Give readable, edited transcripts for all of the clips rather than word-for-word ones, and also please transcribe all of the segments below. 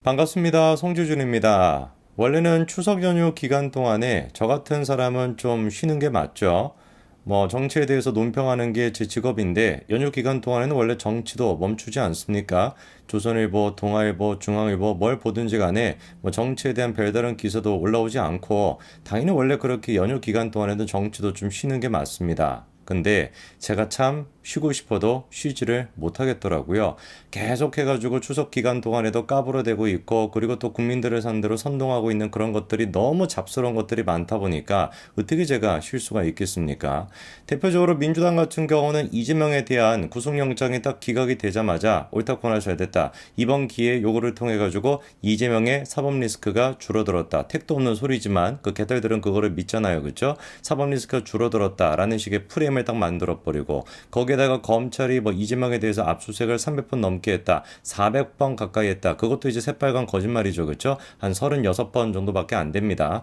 반갑습니다. 송주준입니다. 원래는 추석 연휴 기간 동안에 저 같은 사람은 좀 쉬는 게 맞죠. 정치에 대해서 논평하는 게 제 직업인데 연휴 기간 동안에는 원래 정치도 멈추지 않습니까? 조선일보, 동아일보, 중앙일보 뭘 보든지 간에 정치에 대한 별다른 기사도 올라오지 않고 당연히 원래 그렇게 연휴 기간 동안에는 정치도 좀 쉬는 게 맞습니다. 근데 제가 참 쉬고 싶어도 쉬지를 못하겠더라고요. 계속 해가지고 추석 기간 동안에도 까불어대고 있고 그리고 또 국민들을 상대로 선동하고 있는 그런 것들이 너무 잡스러운 것들이 많다 보니까 어떻게 제가 쉴 수가 있겠습니까? 대표적으로 민주당 같은 경우는 이재명에 대한 구속영장이 딱 기각이 되자마자 옳다 권할 잘됐다. 이번 기회에 요거를 통해 가지고 이재명의 사법 리스크가 줄어들었다. 택도 없는 소리지만 그 개딸들은 그거를 믿잖아요. 그렇죠? 사법 리스크가 줄어들었다라는 식의 프레임을 딱 만들어 버리고 거기에다가 검찰이 이재명에 대해서 압수수색을 300번 넘게 했다. 400번 가까이 했다. 그것도 이제 새빨간 거짓말이죠. 그렇죠? 한 36번 정도밖에 안 됩니다.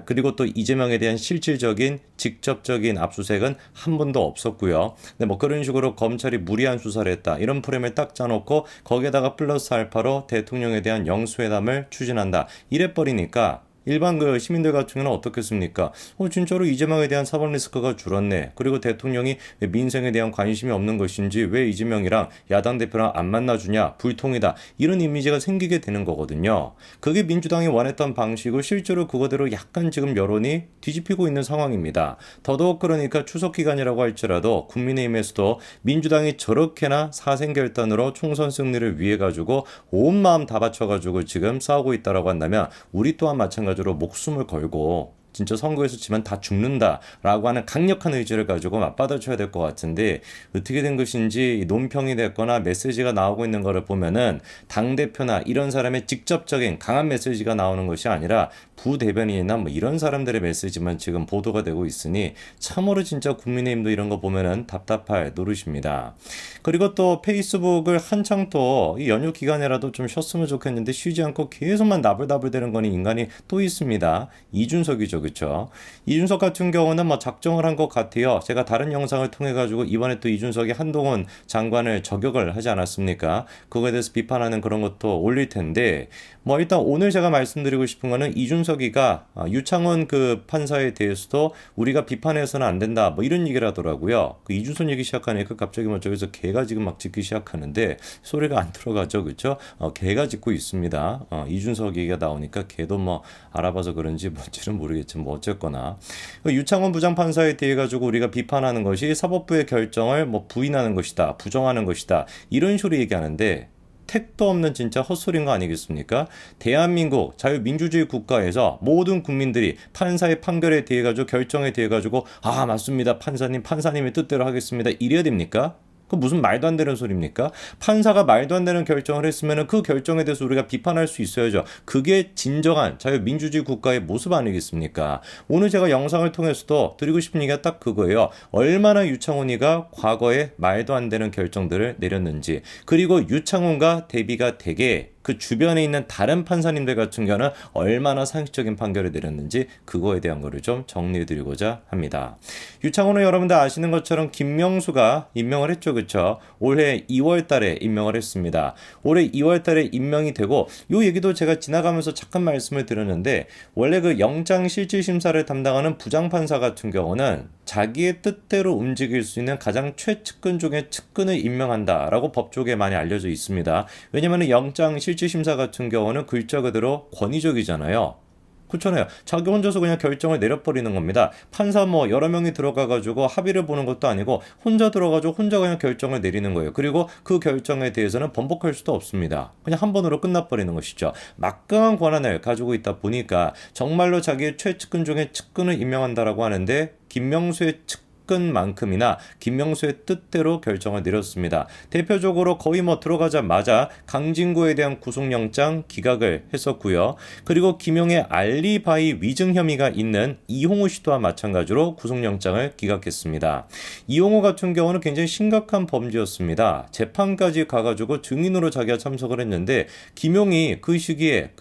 그리고 또 이재명에 대한 실질적인 직접적인 압수수색은 한 번도 없었고요. 근데 그런 식으로 검찰이 무리한 수사를 했다. 이런 프레임을 딱 짜놓고 거기에다가 플러스 알파로 대통령에 대한 영수회담을 추진한다. 이래 버리니까 일반 그 시민들 같은 경우는 어떻겠습니까? 진짜로 이재명에 대한 사법 리스크가 줄었네. 그리고 대통령이 민생에 대한 관심이 없는 것인지 왜 이재명이랑 야당 대표랑 안 만나주냐? 불통이다. 이런 이미지가 생기게 되는 거거든요. 그게 민주당이 원했던 방식이고 실제로 그거대로 약간 지금 여론이 뒤집히고 있는 상황입니다. 더더욱 그러니까 추석 기간이라고 할지라도 국민의힘에서도 민주당이 저렇게나 사생결단으로 총선 승리를 위해 가지고 온 마음 다 바쳐가지고 지금 싸우고 있다라고 한다면 우리 또한 마찬가지로 목숨을 걸고 진짜 선거에서 지면 다 죽는다라고 하는 강력한 의지를 가지고 맞받아쳐야 될 것 같은데 어떻게 된 것인지 논평이 됐거나 메시지가 나오고 있는 것을 보면은 당대표나 이런 사람의 직접적인 강한 메시지가 나오는 것이 아니라 부대변인이나 이런 사람들의 메시지만 지금 보도가 되고 있으니 참으로 진짜 국민의힘도 이런 거 보면은 답답할 노릇입니다. 그리고 또 페이스북을 한창 또 이 연휴 기간이라도 좀 쉬었으면 좋겠는데 쉬지 않고 계속만 나불나불대는 거는 인간이 또 있습니다. 이준석이죠. 그렇죠. 이준석 같은 경우는 작정을 한 것 같아요. 제가 다른 영상을 통해 가지고 이번에 또 이준석이 한동훈 장관을 저격을 하지 않았습니까? 그거에 대해서 비판하는 그런 것도 올릴 텐데 일단 오늘 제가 말씀드리고 싶은 거는 이준석이가 유창원 그 판사에 대해서도 우리가 비판해서는 안 된다 이런 얘기를 하더라고요. 그 이준석 얘기 시작하니까 갑자기 저기서 개가 지금 막 짖기 시작하는데 소리가 안 들어가죠. 그렇죠? 개가 짖고 있습니다. 이준석 얘기가 나오니까 개도 알아봐서 그런지 뭔지는 모르겠지만 어쨌거나 유창원 부장판사에 대해 가지고 우리가 비판하는 것이 사법부의 결정을 부인하는 것이다, 부정하는 것이다 이런 식으로 얘기하는데 택도 없는 진짜 헛소리인 거 아니겠습니까? 대한민국 자유민주주의 국가에서 모든 국민들이 판사의 판결에 대해 가지고 결정에 대해 가지고 맞습니다 판사님의 뜻대로 하겠습니다 이래야 됩니까? 그 무슨 말도 안 되는 소리입니까? 판사가 말도 안 되는 결정을 했으면 그 결정에 대해서 우리가 비판할 수 있어야죠. 그게 진정한 자유민주주의 국가의 모습 아니겠습니까? 오늘 제가 영상을 통해서도 드리고 싶은 얘기가 딱 그거예요. 얼마나 유창훈이가 과거에 말도 안 되는 결정들을 내렸는지 그리고 유창훈과 대비가 되게 그 주변에 있는 다른 판사님들 같은 경우는 얼마나 상식적인 판결을 내렸는지 그거에 대한 거를 좀 정리해드리고자 합니다. 유창훈은 여러분들 아시는 것처럼 김명수가 임명을 했죠. 그렇죠? 올해 2월 달에 임명을 했습니다. 올해 2월 달에 임명이 되고 이 얘기도 제가 지나가면서 잠깐 말씀을 드렸는데 원래 그 영장실질심사를 담당하는 부장판사 같은 경우는 자기의 뜻대로 움직일 수 있는 가장 최측근 중에 측근을 임명한다라고 법조계에 많이 알려져 있습니다. 왜냐하면 영장실질심사 같은 경우는 글자 그대로 권위적이잖아요. 그렇잖아요. 자기 혼자서 그냥 결정을 내려버리는 겁니다. 판사 여러 명이 들어가가지고 합의를 보는 것도 아니고 혼자 들어가지고 혼자 그냥 결정을 내리는 거예요. 그리고 그 결정에 대해서는 번복할 수도 없습니다. 그냥 한 번으로 끝나버리는 것이죠. 막강한 권한을 가지고 있다 보니까 정말로 자기의 최측근 중에 측근을 임명한다라고 하는데 김명수의 측근만큼이나 김명수의 뜻대로 결정을 내렸습니다. 대표적으로 거의 들어가자마자 강진구에 대한 구속영장 기각을 했었고요. 그리고 김용의 알리바이 위증 혐의가 있는 이홍우 씨 또한 마찬가지로 구속영장을 기각했습니다. 이홍우 같은 경우는 굉장히 심각한 범죄였습니다. 재판까지 가가지고 증인으로 자기가 참석을 했는데 김용이 그 시기에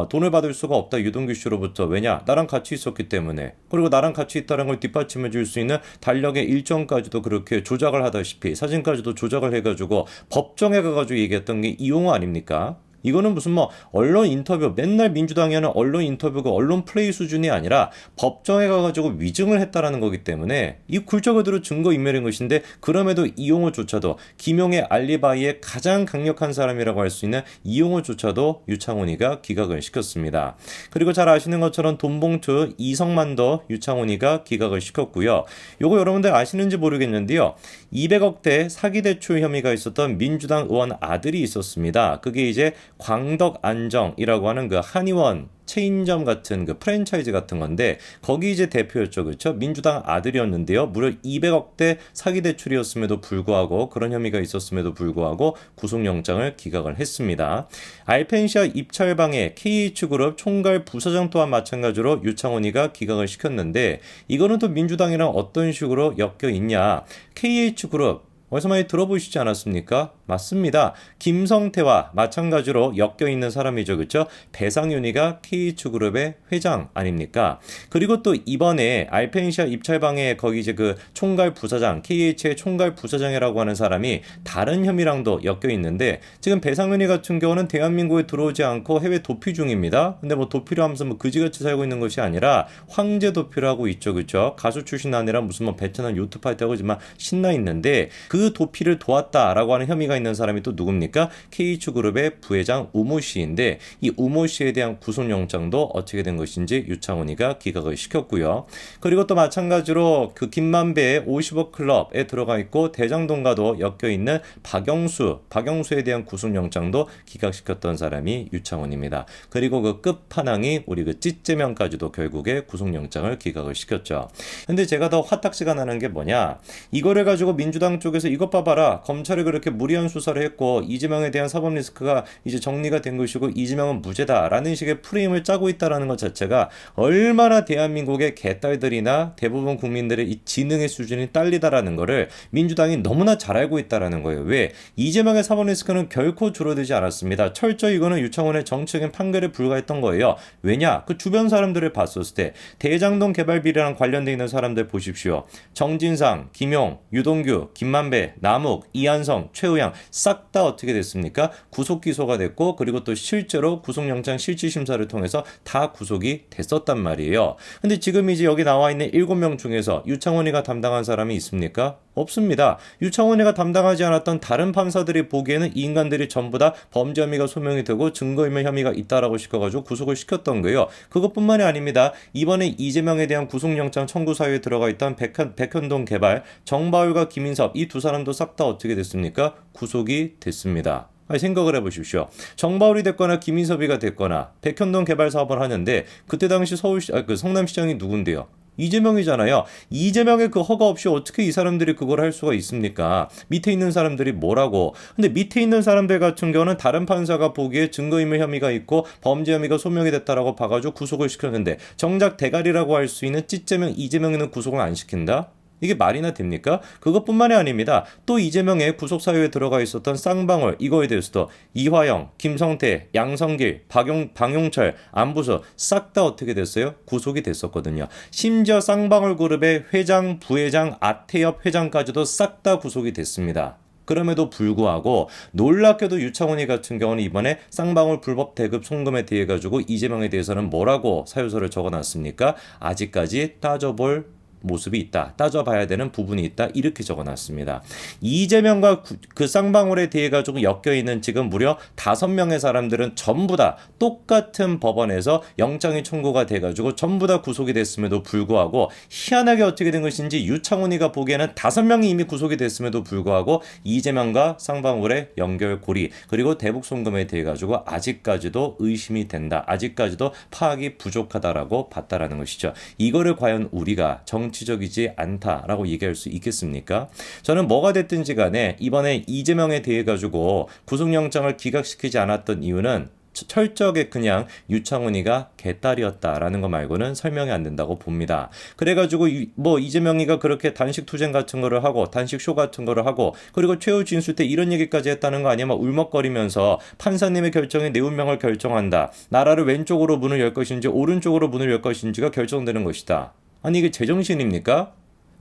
돈을 받을 수가 없다 유동규 씨로부터 왜냐 나랑 같이 있었기 때문에 그리고 나랑 같이 있다는 걸 뒷받침해 줄 수 있는 달력의 일정까지도 그렇게 조작을 하다시피 사진까지도 조작을 해가지고 법정에 가가지고 얘기했던 게 이용호 아닙니까? 이거는 무슨 뭐 언론 인터뷰 맨날 민주당이 하는 언론 인터뷰가 언론 플레이 수준이 아니라 법정에 가가지고 위증을 했다라는 거기 때문에 이 굴절 그대로 증거인멸인 것인데 그럼에도 이용호조차도 김용의 알리바이의 가장 강력한 사람이라고 할 수 있는 이용호조차도 유창훈이가 기각을 시켰습니다. 그리고 잘 아시는 것처럼 돈봉투 이성만도 유창훈이가 기각을 시켰고요. 요거 여러분들 아시는지 모르겠는데요. 200억대 사기 대출 혐의가 있었던 민주당 의원 아들이 있었습니다. 그게 이제 광덕안정이라고 하는 그 한의원 체인점 같은 그 프랜차이즈 같은 건데 거기 이제 대표였죠. 그렇죠? 민주당 아들이었는데요. 무려 200억대 사기 대출이었음에도 불구하고 그런 혐의가 있었음에도 불구하고 구속영장을 기각을 했습니다. 알펜시아 입찰방해 KH그룹 총괄 부사장 또한 마찬가지로 유창훈이가 기각을 시켰는데 이거는 또 민주당이랑 어떤 식으로 엮여 있냐. KH그룹 어디서 많이 들어보시지 않았습니까? 맞습니다. 김성태와 마찬가지로 엮여있는 사람이죠. 그렇죠? 배상윤이가 KH그룹의 회장 아닙니까? 그리고 또 이번에 알펜시아 입찰방에 거기 이제 그 총괄 부사장, KH의 총괄 부사장이라고 하는 사람이 다른 혐의랑도 엮여있는데 지금 배상윤이 같은 경우는 대한민국에 들어오지 않고 해외 도피 중입니다. 근데 뭐 도피를 하면서 뭐 그지같이 살고 있는 것이 아니라 황제 도피를 하고 있죠. 그렇죠? 가수 출신 아니라 무슨 뭐 베트남 요트 파티하고 지만 신나 있는데 그 도피를 도왔다라고 하는 혐의가 있는 사람이 또 누굽니까? KH그룹의 부회장 우모 씨인데 이 우모 씨에 대한 구속영장도 어떻게 된 것인지 유창훈이가 기각을 시켰고요. 그리고 또 마찬가지로 그 김만배의 50억 클럽에 들어가 있고 대장동과도 엮여 있는 박영수에 대한 구속영장도 기각시켰던 사람이 유창훈입니다. 그리고 그 끝판왕이 우리 그 찌재명까지도 결국에 구속영장을 기각을 시켰죠. 근데 제가 더 화딱지가 나는 게 뭐냐? 이거를 가지고 민주당 쪽에서 이것 봐봐라. 검찰이 그렇게 무리한 수사를 했고 이재명에 대한 사법 리스크가 이제 정리가 된 것이고 이재명은 무죄다라는 식의 프레임을 짜고 있다라는 것 자체가 얼마나 대한민국의 개딸들이나 대부분 국민들의 이 지능의 수준이 딸리다라는 거를 민주당이 너무나 잘 알고 있다라는 거예요. 왜? 이재명의 사법 리스크는 결코 줄어들지 않았습니다. 철저히 이거는 유창훈의 정치적인 판결에 불과했던 거예요. 왜냐? 그 주변 사람들을 봤었을 때 대장동 개발 비리랑 관련돼 있는 사람들 보십시오. 정진상, 김용, 유동규, 김만배, 남욱, 이한성, 최우양 싹 다 어떻게 됐습니까? 구속 기소가 됐고 그리고 또 실제로 구속영장 실질심사를 통해서 다 구속이 됐었단 말이에요. 근데 지금 이제 여기 나와 있는 7명 중에서 유창훈이가 담당한 사람이 있습니까? 없습니다. 유창훈이가 담당하지 않았던 다른 판사들이 보기에는 이 인간들이 전부 다 범죄 혐의가 소명이 되고 증거인멸 혐의가 있다라고 시켜가지고 구속을 시켰던 거예요. 그것뿐만이 아닙니다. 이번에 이재명에 대한 구속영장 청구 사유에 들어가 있던 백현동 개발, 정바울과 김인섭 이 두 사람도 싹 다 어떻게 됐습니까? 구속이 됐습니다. 생각을 해보십시오. 정바울이 됐거나 김인섭이가 됐거나 백현동 개발 사업을 하는데 그때 당시 성남시장이 누군데요? 이재명이잖아요. 이재명의 그 허가 없이 어떻게 이 사람들이 그걸 할 수가 있습니까? 밑에 있는 사람들이 뭐라고? 근데 밑에 있는 사람들 같은 경우는 다른 판사가 보기에 증거인멸 혐의가 있고 범죄 혐의가 소명이 됐다라고 봐가지고 구속을 시켰는데 정작 대가리라고 할 수 있는 찌재명, 이재명에는 구속을 안 시킨다? 이게 말이나 됩니까? 그것뿐만이 아닙니다. 또 이재명의 구속 사유에 들어가 있었던 쌍방울 이거에 대해서도 이화영, 김성태, 양성길, 방용철, 안부서 싹 다 어떻게 됐어요? 구속이 됐었거든요. 심지어 쌍방울 그룹의 회장, 부회장, 아태엽 회장까지도 싹 다 구속이 됐습니다. 그럼에도 불구하고 놀랍게도 유창훈이 같은 경우는 이번에 쌍방울 불법 대급 송금에 대해 가지고 이재명에 대해서는 뭐라고 사유서를 적어놨습니까? 아직까지 따져볼 모습이 있다. 따져봐야 되는 부분이 있다. 이렇게 적어놨습니다. 이재명과 그 쌍방울에 대해 가지고 엮여있는 지금 무려 5명의 사람들은 전부 다 똑같은 법원에서 영장이 청구가 돼가지고 전부 다 구속이 됐음에도 불구하고 희한하게 어떻게 된 것인지 유창훈이가 보기에는 5명이 이미 구속이 됐음에도 불구하고 이재명과 쌍방울의 연결고리 그리고 대북 송금에 대해 가지고 아직까지도 의심이 된다. 아직까지도 파악이 부족하다라고 봤다라는 것이죠. 이거를 과연 우리가 정치적이지 않다라고 얘기할 수 있겠습니까? 저는 뭐가 됐든지 간에 이번에 이재명에 대해 가지고 구속영장을 기각시키지 않았던 이유는 철저하게 그냥 유창훈이가 개딸이었다라는 거 말고는 설명이 안 된다고 봅니다. 그래가지고 뭐 이재명이가 그렇게 단식 투쟁 같은 거를 하고 단식 쇼 같은 거를 하고 그리고 최후 진술 때 이런 얘기까지 했다는 거 아니면 울먹거리면서 판사님의 결정이 내 운명을 결정한다. 나라를 왼쪽으로 문을 열 것인지 오른쪽으로 문을 열 것인지가 결정되는 것이다. 아니 이게 제정신입니까?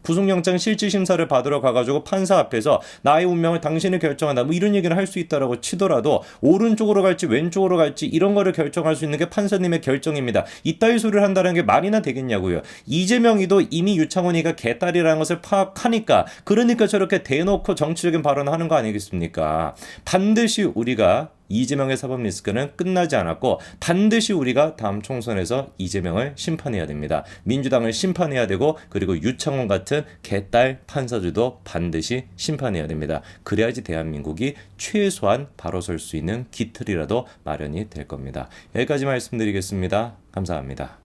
구속영장 실질심사를 받으러 가가지고 판사 앞에서 나의 운명을 당신이 결정한다 뭐 이런 얘기를 할 수 있다라고 치더라도 오른쪽으로 갈지 왼쪽으로 갈지 이런 거를 결정할 수 있는 게 판사님의 결정입니다. 이따위 소리를 한다는 게 말이나 되겠냐고요. 이재명이도 이미 유창훈이가 개딸이라는 것을 파악하니까 그러니까 저렇게 대놓고 정치적인 발언을 하는 거 아니겠습니까? 반드시 우리가 이재명의 사법 리스크는 끝나지 않았고 반드시 우리가 다음 총선에서 이재명을 심판해야 됩니다. 민주당을 심판해야 되고 그리고 유창훈 같은 개딸 판사들도 반드시 심판해야 됩니다. 그래야지 대한민국이 최소한 바로 설 수 있는 기틀이라도 마련이 될 겁니다. 여기까지 말씀드리겠습니다. 감사합니다.